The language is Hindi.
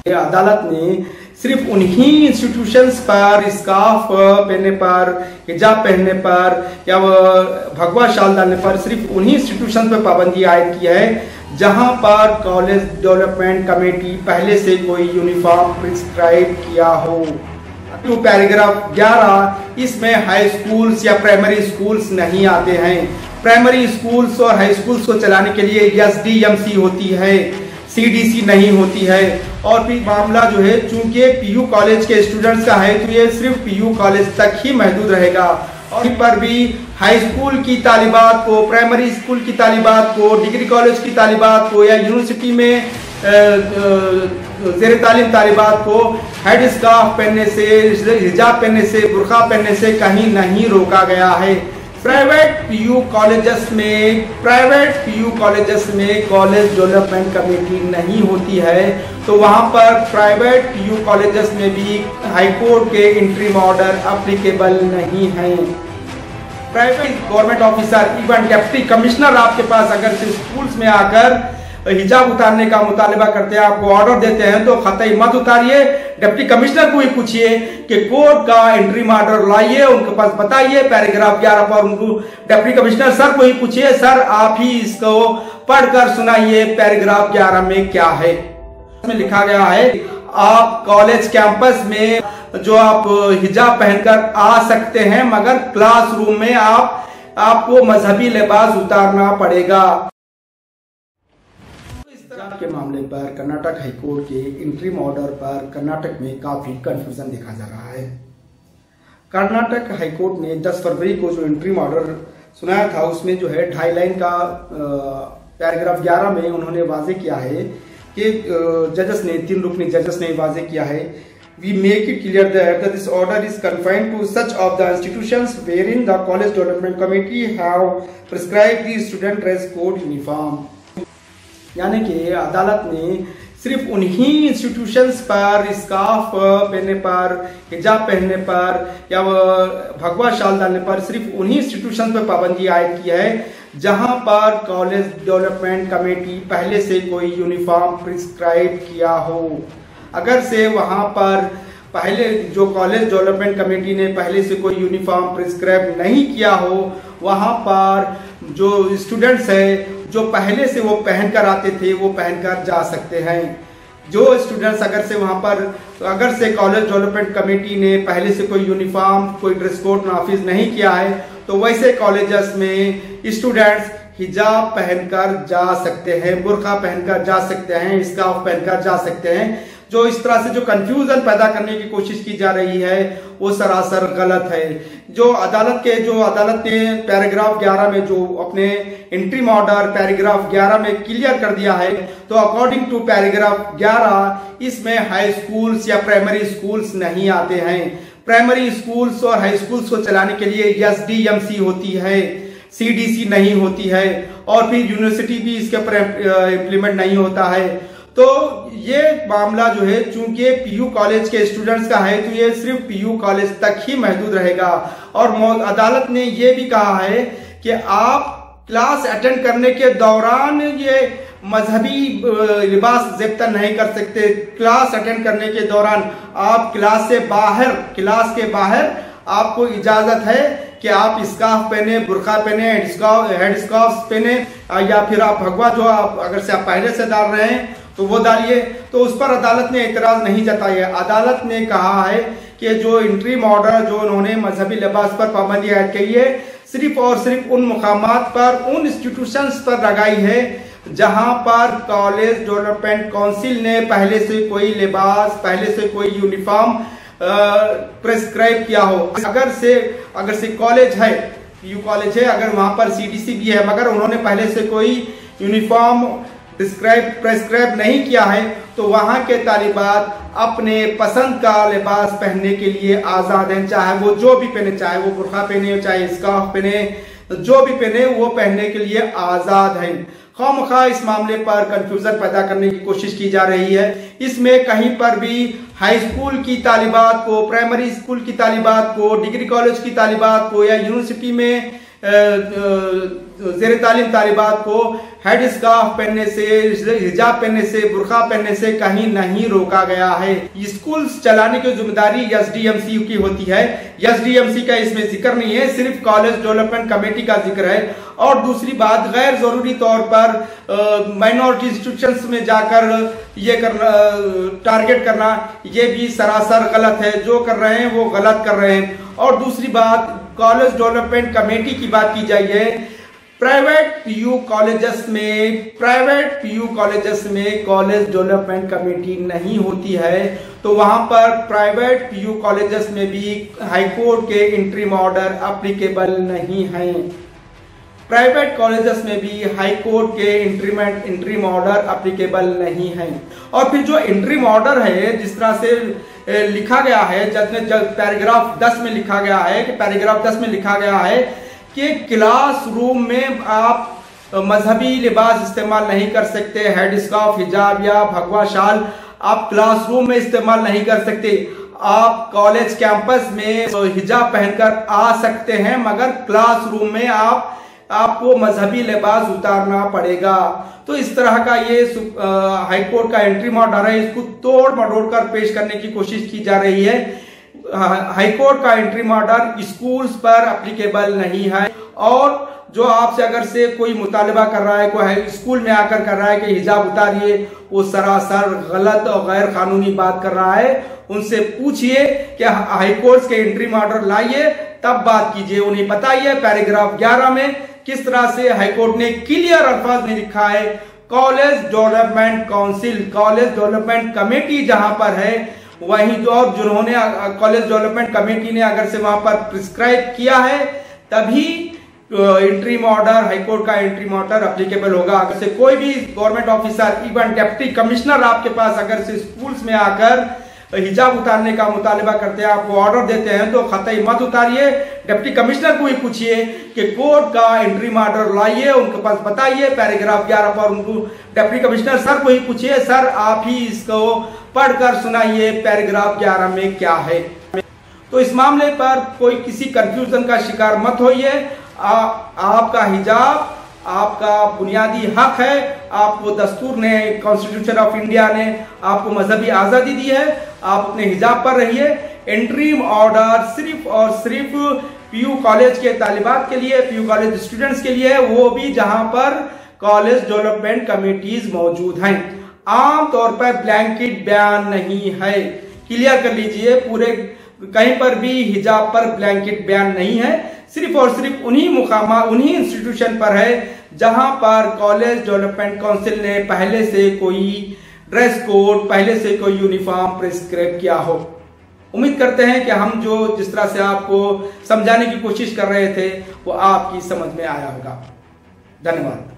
अदालत ने सिर्फ उन्हीं इंस्टीट्यूशंस पर स्कार्फ पहनने पर, हिजाब पहनने पर या भगवा शाल डालने पर सिर्फ उन्हीं इंस्टीट्यूशन पर पाबंदी आयद की है जहां पर कॉलेज डेवलपमेंट कमेटी पहले से कोई यूनिफॉर्म प्रिस्क्राइब किया हो। पैराग्राफ 11 इसमें हाई स्कूल्स या प्राइमरी स्कूल्स नहीं आते हैं। प्राइमरी स्कूल्स और हाई स्कूल्स को चलाने के लिए SDMC होती है, CDC नहीं होती है। और फिर मामला जो है चूंकि PU कॉलेज के स्टूडेंट्स का है तो ये सिर्फ PU कॉलेज तक ही महदूद रहेगा। और पर भी हाई स्कूल की तालिबात को, प्राइमरी स्कूल की तालिबात को, डिग्री कॉलेज की तालिबात को या यूनिवर्सिटी में ज़ेर तालीम तालिबात को हेड स्कार्फ पहनने से, हिजाब पहनने से, बुर्का पहनने से कहीं नहीं रोका गया है। प्राइवेट PU कॉलेजेस में कॉलेज डेवलपमेंट कमेटी नहीं होती है, तो वहां पर प्राइवेट PU कॉलेजेस में भी हाई कोर्ट के इंटरिम ऑर्डर एप्लीकेबल नहीं है। Private government officer, even deputy commissioner आपके पास अगर स्कूल्स में आकर हिजाब उतारने का मुतालिबा करते हैं, आपको ऑर्डर देते हैं, तो कतई मत उतारिए। डिप्टी कमिश्नर को ही पूछिए कि कोर्ट का इंटरिम ऑर्डर लाइए, उनके पास बताइए पैराग्राफ 11 पर। उनको डिप्टी कमिश्नर सर को ही पूछिए, सर आप ही इसको पढ़कर सुनाइए पैराग्राफ 11 में क्या है। इसमें लिखा गया है आप कॉलेज कैंपस में जो आप हिजाब पहनकर आ सकते हैं, मगर क्लासरूम में आपको मजहबी लिबास उतारना पड़ेगा। के मामले पर कर्नाटक हाईकोर्ट के इंटरिम ऑर्डर पर कर्नाटक में काफी कंफ्यूजन देखा जा रहा है। कर्नाटक हाईकोर्ट ने 10 फरवरी को जो इंटरिम ऑर्डर सुनाया था उसमें जो है 2.5 लाइन का पैराग्राफ 11 में उन्होंने वाजे किया है कि जजेस ने, 3 रुकनी जजेस ने वाजे किया है, we make it clear that this order is confined to such of the institutions wherein the college development committee have prescribed the student dress code uniform। यानी कि अदालत ने सिर्फ उन्हीं इंस्टीट्यूशंस पर स्कार्फ पहनने पर, हिजाब पहनने पर या भगवा शाल डालने पर सिर्फ उन्हीं इंस्टीट्यूशन पर पाबंदी आयद की है जहां पर कॉलेज डेवलपमेंट कमेटी पहले से कोई यूनिफॉर्म प्रिस्क्राइब किया हो। अगर से वहां पर पहले जो कॉलेज डेवलपमेंट कमेटी ने पहले से कोई यूनिफॉर्म प्रिस्क्राइब नहीं किया हो, वहां पर जो स्टूडेंट्स है जो पहले से वो पहनकर आते थे वो पहनकर जा सकते हैं। जो स्टूडेंट्स अगर से कॉलेज डेवलपमेंट कमेटी ने पहले से कोई यूनिफॉर्म, कोई ड्रेस कोड नाफिज नहीं किया है, तो वैसे कॉलेजेस में स्टूडेंट्स हिजाब पहनकर जा सकते हैं, बुर्का पहनकर जा सकते हैं, स्कार्फ पहनकर जा सकते हैं। जो इस तरह से जो कंफ्यूजन पैदा करने की कोशिश की जा रही है वो सरासर गलत है। जो अदालत ने पैराग्राफ 11 में जो अपने इंटरिम ऑर्डर पैराग्राफ 11 में क्लियर कर दिया है, तो अकॉर्डिंग टू पैराग्राफ 11 इसमें हाई स्कूल्स या प्राइमरी स्कूल्स नहीं आते हैं। प्राइमरी स्कूल्स और हाई स्कूल्स को चलाने के लिए SDMC होती है, CDC नहीं होती है, और फिर यूनिवर्सिटी भी इसके ऊपर इम्प्लीमेंट नहीं होता है। तो ये मामला जो है चूंकि PU कॉलेज के स्टूडेंट्स का है तो ये सिर्फ PU कॉलेज तक ही महदूद रहेगा। और अदालत ने ये भी कहा है कि आप क्लास अटेंड करने के दौरान ये मजहबी लिबास ज़ेब्ता नहीं कर सकते। क्लास अटेंड करने के दौरान आप क्लास के बाहर आपको इजाजत है कि आप स्कार्फ पहने, बुर्का पहने, हेड स्कार्फ पहने, या फिर आप भगवा जो आप अगर से आप पहले से डाल रहे हैं तो वो डालिए। तो उस पर अदालत ने एतराज नहीं जताया। अदालत ने कहा है कि जो इंटरिम ऑर्डर जो उन्होंने मजहबी लिबास पर पाबंदी आयद की है सिर्फ और सिर्फ उन मुकामात पर, उन इंस्टीट्यूशंस पर लगाई है जहां पर कॉलेज डेवलपमेंट काउंसिल ने पहले से कोई लिबास, पहले से कोई यूनिफॉर्म प्रिस्क्राइब किया हो। अगर से कॉलेज है, PU कॉलेज है, अगर वहां पर CDC भी है, मगर उन्होंने पहले से कोई यूनिफॉर्म प्रिस्क्राइब नहीं किया है, तो वहां के तालिबात अपने पसंद का लिबास पहनने के लिए आजाद हैं। चाहे वो जो भी पहने, चाहे वो बुर्का पहने, चाहे स्कार्फ पहने, जो भी पहने वो पहनने के लिए आजाद हैं। खामखा इस मामले पर कंफ्यूजन पैदा करने की कोशिश की जा रही है। इसमें कहीं पर भी हाई स्कूल की तालिबात को, प्राइमरी स्कूल की तालिबात को, डिग्री कॉलेज की तालिबात को या यूनिवर्सिटी में ज़ेर तालीम तालिबात को हेड स्कार्फ पहनने से, हिजाब पहनने से, बुरखा पहनने से कहीं नहीं रोका गया है। स्कूल चलाने की जिम्मेदारी एसडीएमसी की होती है। एसडीएमसी का इसमें जिक्र नहीं है, सिर्फ कॉलेज डेवलपमेंट कमेटी का जिक्र है। और दूसरी बात, गैर जरूरी तौर पर माइनॉरिटी इंस्टीट्यूशंस में जाकर ये करना, टारगेट करना, ये भी सरासर गलत है। जो कर रहे हैं वो गलत कर रहे हैं। और दूसरी बात, कॉलेज डेवलपमेंट कमेटी की बात की जाइए, प्राइवेट पीयू कॉलेजेस में कॉलेज डेवलपमेंट कमेटी नहीं होती है, तो वहां पर प्राइवेट पीयू कॉलेजेस में भी हाईकोर्ट के इंटरिम ऑर्डर एप्लीकेबल नहीं है। प्राइवेट कॉलेजेस में भी हाईकोर्ट के इंटरिम ऑर्डर एप्लीकेबल नहीं है। और फिर जो इंटरिम ऑर्डर है, जिस तरह से लिखा गया है, पैराग्राफ 10 में लिखा गया है कि क्लासरूम में आप मजहबी लिबास इस्तेमाल नहीं कर सकते, हेड स्कार्फ, हिजाब या भगवा शाल आप क्लासरूम में इस्तेमाल नहीं कर सकते। आप कॉलेज कैंपस में हिजाब पहनकर आ सकते हैं, मगर क्लासरूम में आपको मजहबी लिबास उतारना पड़ेगा। तो इस तरह का ये हाईकोर्ट का इंटरिम ऑर्डर है, इसको तोड़ मरोड़ कर पेश करने की कोशिश की जा रही है। हाईकोर्ट का इंटरिम ऑर्डर स्कूल्स पर एप्लीकेबल नहीं है। और जो आपसे अगर से कोई मुतालबा कर रहा है, कोई स्कूल में आकर कर रहा है कि हिजाब उतारिए, वो सरासर गलत और गैर कानूनी बात कर रहा है। उनसे पूछिए कि हाईकोर्ट के इंटरिम ऑर्डर लाइए, तब बात कीजिए। उन्हें बताइए पैराग्राफ 11 में किस तरह से हाईकोर्ट ने क्लियर अल्फाज में लिखा है, college development council, college development committee जहां पर है वहीं जो, और जिन्होंने कॉलेज डेवलपमेंट कमेटी ने अगर से वहां पर प्रिस्क्राइब किया है, तभी इंटरिम ऑर्डर, हाईकोर्ट का इंटरिम ऑर्डर एप्लीकेबल होगा। अगर से कोई भी government officer, even deputy commissioner आपके पास अगर से स्कूल्स में आकर हिजाब उतारने का मुतालबा करते हैं, आपको ऑर्डर देते हैं, तो कतई मत उतारिए। डिप्टी कमिश्नर को ही पूछिए कि कोर्ट का इंटरिम ऑर्डर लाइए, उनके पास बताइए पैराग्राफ 11 पर। उनको डिप्टी कमिश्नर सर को ही पूछिए, सर आप ही इसको पढ़कर सुनाइए पैराग्राफ 11 में क्या है। तो इस मामले पर कोई किसी कंफ्यूजन का शिकार मत होइए। आपका हिजाब आपका बुनियादी हक है। आपको दस्तूर ने, कॉन्स्टिट्यूशन ऑफ इंडिया ने आपको मजहबी आजादी दी है, आप अपने हिजाब पर रहिए। इंटरिम ऑर्डर सिर्फ और सिर्फ पीयू कॉलेज के तालिबात के लिए, पीयू कॉलेज स्टूडेंट्स के लिए, वो भी जहां पर कॉलेज डेवलपमेंट कमेटीज मौजूद हैं। आमतौर पर ब्लैंकेट बयान नहीं है, क्लियर कर लीजिए। पूरे कहीं पर भी हिजाब पर ब्लैंकेट बयान नहीं है, सिर्फ और सिर्फ उन्हीं इंस्टीट्यूशन पर है जहां पर कॉलेज डेवलपमेंट काउंसिल ने पहले से कोई ड्रेस कोड, पहले से कोई यूनिफॉर्म प्रिस्क्राइब किया हो। उम्मीद करते हैं कि हम जिस तरह से आपको समझाने की कोशिश कर रहे थे वो आपकी समझ में आया होगा। धन्यवाद।